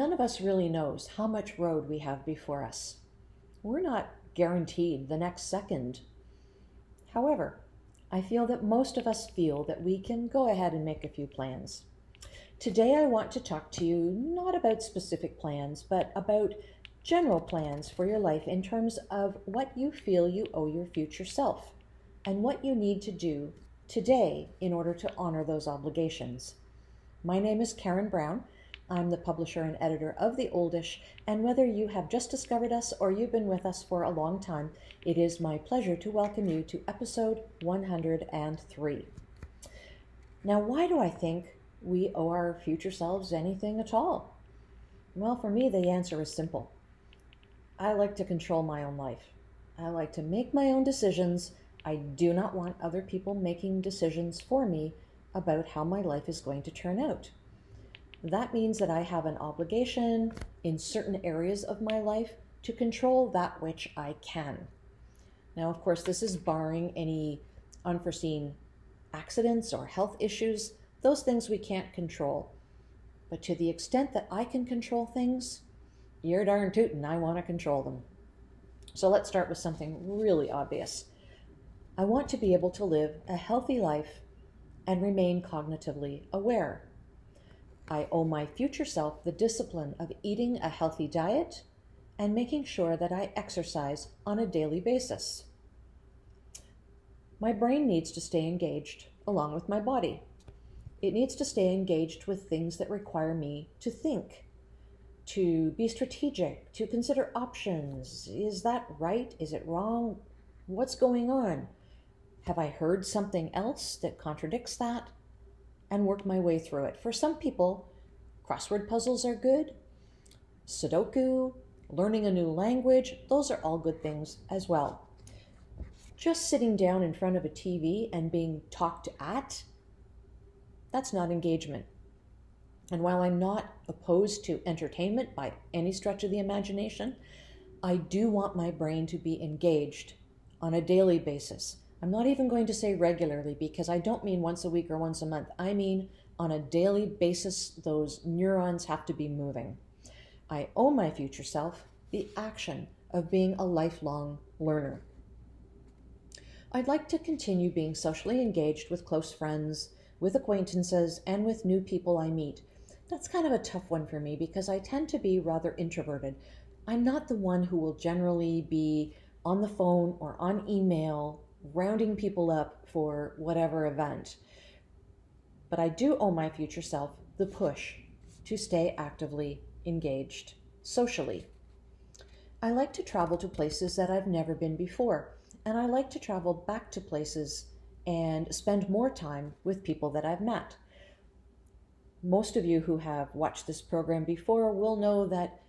none of us really knows how much road we have before us. We're not guaranteed the next second. However, I feel that most of us feel that we can go ahead and make a few plans. Today I want to talk to you not about specific plans, but about general plans for your life in terms of what you feel you owe your future self and what you need to do today in order to honor those obligations. My name is Karen Brown. I'm the publisher and editor of The Oldish, and whether you have just discovered us or you've been with us for a long time, it is my pleasure to welcome you to episode 103. Now, why do I think we owe our future selves anything at all? Well, for me, the answer is simple. I like to control my own life. I like to make my own decisions. I do not want other people making decisions for me about how my life is going to turn out. That means that I have an obligation in certain areas of my life to control that which I can. Now, of course, this is barring any unforeseen accidents or health issues. Those things we can't control. But to the extent that I can control things, you're darn tootin', I want to control them. So let's start with something really obvious. I want to be able to live a healthy life and remain cognitively aware. I owe my future self the discipline of eating a healthy diet and making sure that I exercise on a daily basis. My brain needs to stay engaged along with my body. It needs to stay engaged with things that require me to think, to be strategic, to consider options. Is that right? Is it wrong? What's going on? Have I heard something else that contradicts that? And work my way through it. For some people, crossword puzzles are good. Sudoku, learning a new language, those are all good things as well. Just sitting down in front of a TV and being talked at, that's not engagement. And while I'm not opposed to entertainment by any stretch of the imagination, I do want my brain to be engaged on a daily basis. I'm not even going to say regularly because I don't mean once a week or once a month. I mean on a daily basis, those neurons have to be moving. I owe my future self the action of being a lifelong learner. I'd like to continue being socially engaged with close friends, with acquaintances, and with new people I meet. That's kind of a tough one for me because I tend to be rather introverted. I'm not the one who will generally be on the phone or on email rounding people up for whatever event. But I do owe my future self the push to stay actively engaged socially. I like to travel to places that I've never been before, and I like to travel back to places and spend more time with people that I've met. Most of you who have watched this program before will know that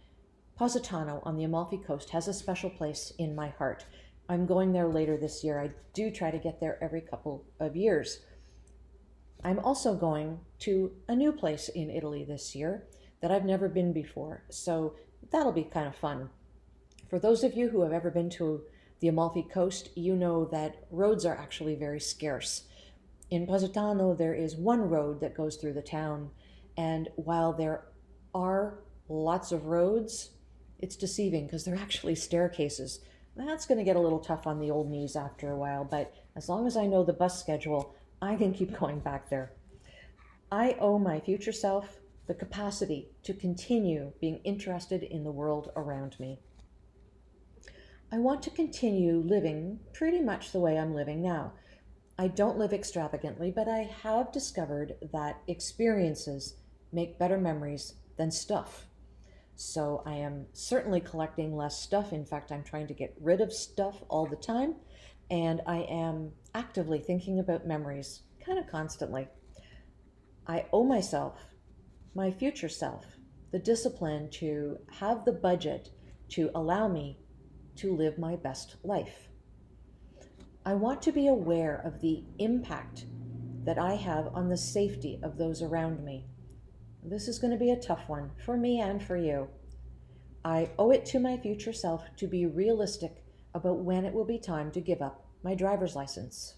Positano on the Amalfi Coast has a special place in my heart. I'm going there later this year. I do try to get there every couple of years. I'm also going to a new place in Italy this year that I've never been before, so that'll be kind of fun. For those of you who have ever been to the Amalfi Coast, you know that roads are actually very scarce. In Positano, there is one road that goes through the town, and while there are lots of roads, it's deceiving because they're actually staircases. That's going to get a little tough on the old knees after a while, but as long as I know the bus schedule, I can keep going back there. I owe my future self the capacity to continue being interested in the world around me. I want to continue living pretty much the way I'm living now. I don't live extravagantly, but I have discovered that experiences make better memories than stuff. So I am certainly collecting less stuff. In fact, I'm trying to get rid of stuff all the time. And I am actively thinking about memories kind of constantly. I owe myself, my future self, the discipline to have the budget to allow me to live my best life. I want to be aware of the impact that I have on the safety of those around me. This is going to be a tough one for me and for you. I owe it to my future self to be realistic about when it will be time to give up my driver's license.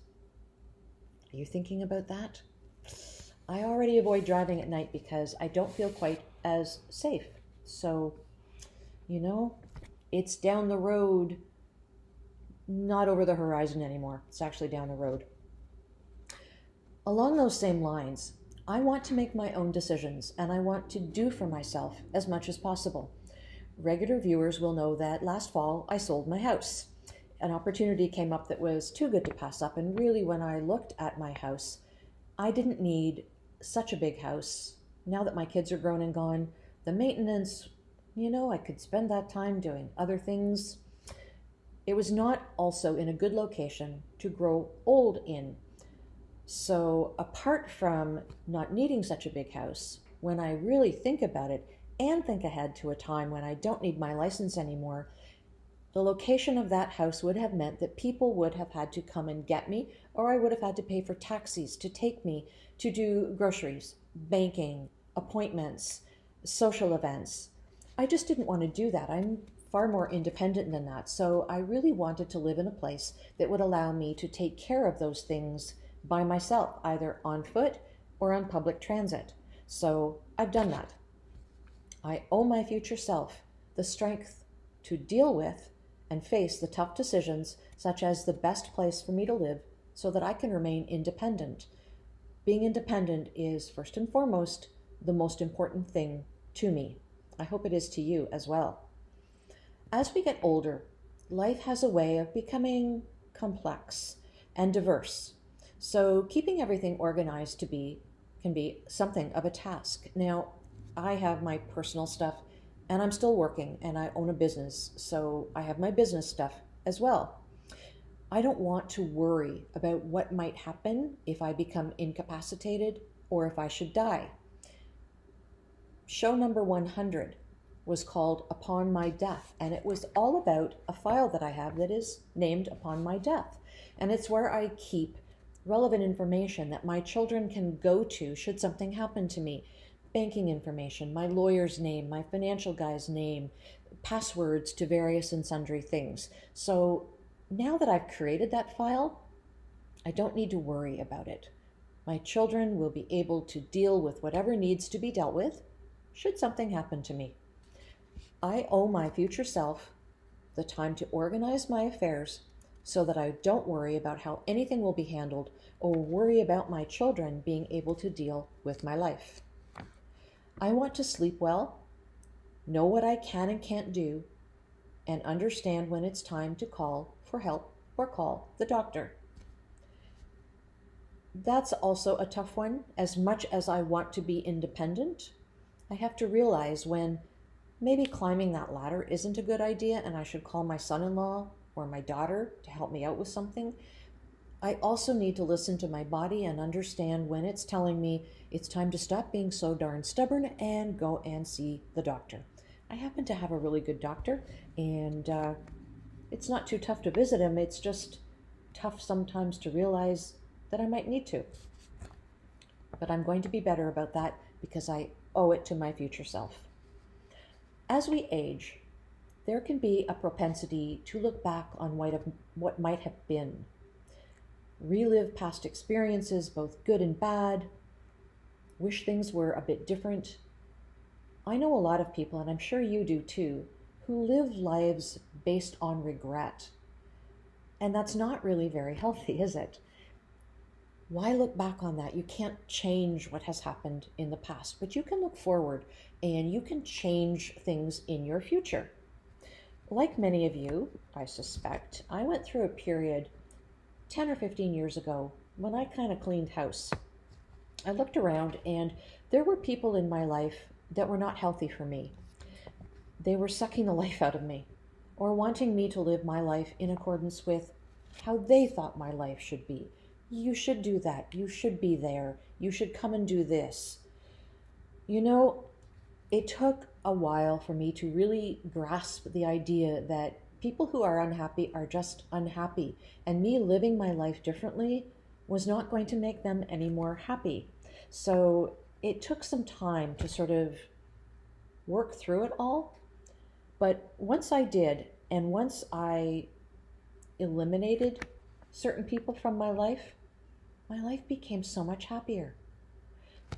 Are you thinking about that? I already avoid driving at night because I don't feel quite as safe. So, you know, it's down the road, not over the horizon anymore. It's actually down the road. Along those same lines, I want to make my own decisions and I want to do for myself as much as possible. Regular viewers will know that last fall I sold my house. An opportunity came up that was too good to pass up, and really, when I looked at my house, I didn't need such a big house. Now that my kids are grown and gone, the maintenance, I could spend that time doing other things. It was not also in a good location to grow old in. So, apart from not needing such a big house, when I really think about it and think ahead to a time when I don't need my license anymore, the location of that house would have meant that people would have had to come and get me, or I would have had to pay for taxis to take me to do groceries, banking, appointments, social events. I just didn't want to do that. I'm far more independent than that. So I really wanted to live in a place that would allow me to take care of those things by myself, either on foot or on public transit. So I've done that. I owe my future self the strength to deal with and face the tough decisions, such as the best place for me to live, so that I can remain independent. Being independent is, first and foremost, the most important thing to me. I hope it is to you as well. As we get older, life has a way of becoming complex and diverse. So keeping everything organized can be something of a task. Now, I have my personal stuff and I'm still working and I own a business, so I have my business stuff as well. I don't want to worry about what might happen if I become incapacitated or if I should die. Show number 100 was called Upon My Death, and it was all about a file that I have that is named Upon My Death. And it's where I keep relevant information that my children can go to should something happen to me. Banking information, my lawyer's name, my financial guy's name, passwords to various and sundry things. So now that I've created that file, I don't need to worry about it. My children will be able to deal with whatever needs to be dealt with should something happen to me. I owe my future self the time to organize my affairs so that I don't worry about how anything will be handled or worry about my children being able to deal with my life. I want to sleep well, know what I can and can't do, and understand when it's time to call for help or call the doctor. That's also a tough one. As much as I want to be independent, I have to realize when maybe climbing that ladder isn't a good idea and I should call my son-in-law or my daughter to help me out with something. I also need to listen to my body and understand when it's telling me it's time to stop being so darn stubborn and go and see the doctor. I happen to have a really good doctor, and it's not too tough to visit him. It's just tough sometimes to realize that I might need to. But I'm going to be better about that because I owe it to my future self. As we age, there can be a propensity to look back on what might have been, relive past experiences, both good and bad, wish things were a bit different. I know a lot of people, and I'm sure you do too, who live lives based on regret. And that's not really very healthy, is it? Why look back on that? You can't change what has happened in the past, but you can look forward and you can change things in your future. Like many of you, I suspect, I went through a period 10 or 15 years ago when I kind of cleaned house. I looked around and there were people in my life that were not healthy for me. They were sucking the life out of me or wanting me to live my life in accordance with how they thought my life should be. You should do that. You should be there. You should come and do this. It took a while for me to really grasp the idea that people who are unhappy are just unhappy, and me living my life differently was not going to make them any more happy. So it took some time to sort of work through it all. But once I did, and once I eliminated certain people from my life became so much happier.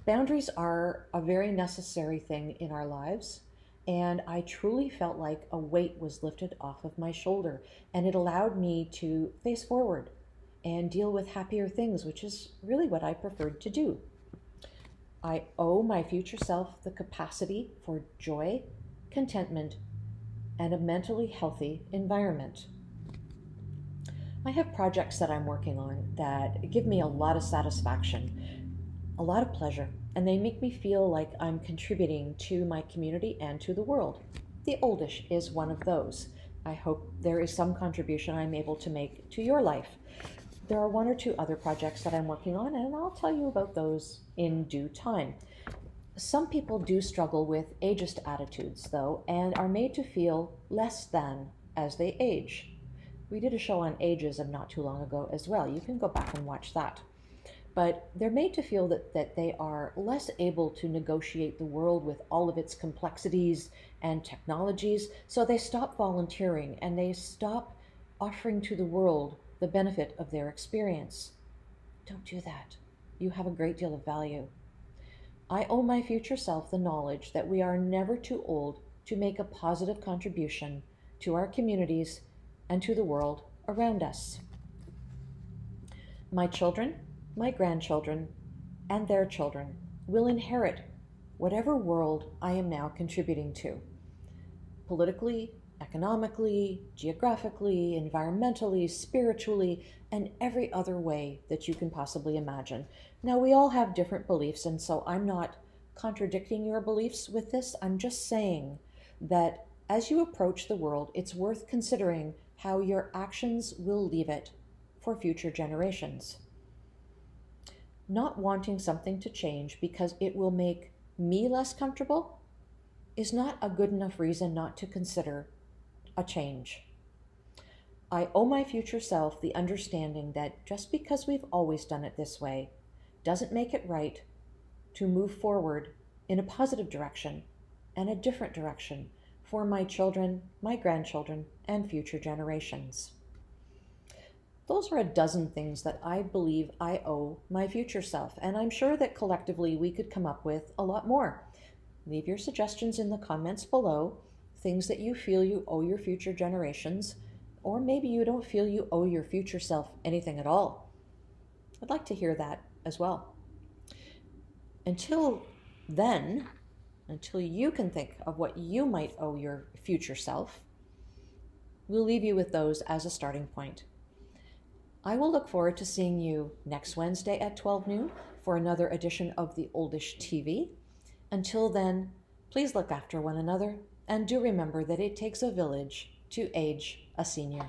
Boundaries are a very necessary thing in our lives, And I truly felt like a weight was lifted off of my shoulder, and it allowed me to face forward and deal with happier things, which is really what I preferred to do. I owe my future self the capacity for joy, contentment, and a mentally healthy environment. I have projects that I'm working on that give me a lot of satisfaction, a lot of pleasure, and they make me feel like I'm contributing to my community and to the world. The Oldish is one of those. I hope there is some contribution I'm able to make to your life. There are one or two other projects that I'm working on, and I'll tell you about those in due time. Some people do struggle with ageist attitudes, though, and are made to feel less than as they age. We did a show on ageism not too long ago as well. You can go back and watch that. But they're made to feel that they are less able to negotiate the world with all of its complexities and technologies, so they stop volunteering and they stop offering to the world the benefit of their experience. Don't do that. You have a great deal of value. I owe my future self the knowledge that we are never too old to make a positive contribution to our communities and to the world around us. My children, my grandchildren, and their children will inherit whatever world I am now contributing to, politically, economically, geographically, environmentally, spiritually, and every other way that you can possibly imagine. Now, we all have different beliefs, and so I'm not contradicting your beliefs with this. I'm just saying that as you approach the world, it's worth considering how your actions will leave it for future generations. Not wanting something to change because it will make me less comfortable is not a good enough reason not to consider a change. I owe my future self the understanding that just because we've always done it this way doesn't make it right to move forward in a positive direction and a different direction for my children, my grandchildren, and future generations. Those are a dozen things that I believe I owe my future self, and I'm sure that collectively we could come up with a lot more. Leave your suggestions in the comments below, things that you feel you owe your future generations, or maybe you don't feel you owe your future self anything at all. I'd like to hear that as well. Until then, until you can think of what you might owe your future self, we'll leave you with those as a starting point. I will look forward to seeing you next Wednesday at 12 noon for another edition of the Oldish TV. Until then, please look after one another, and do remember that it takes a village to age a senior.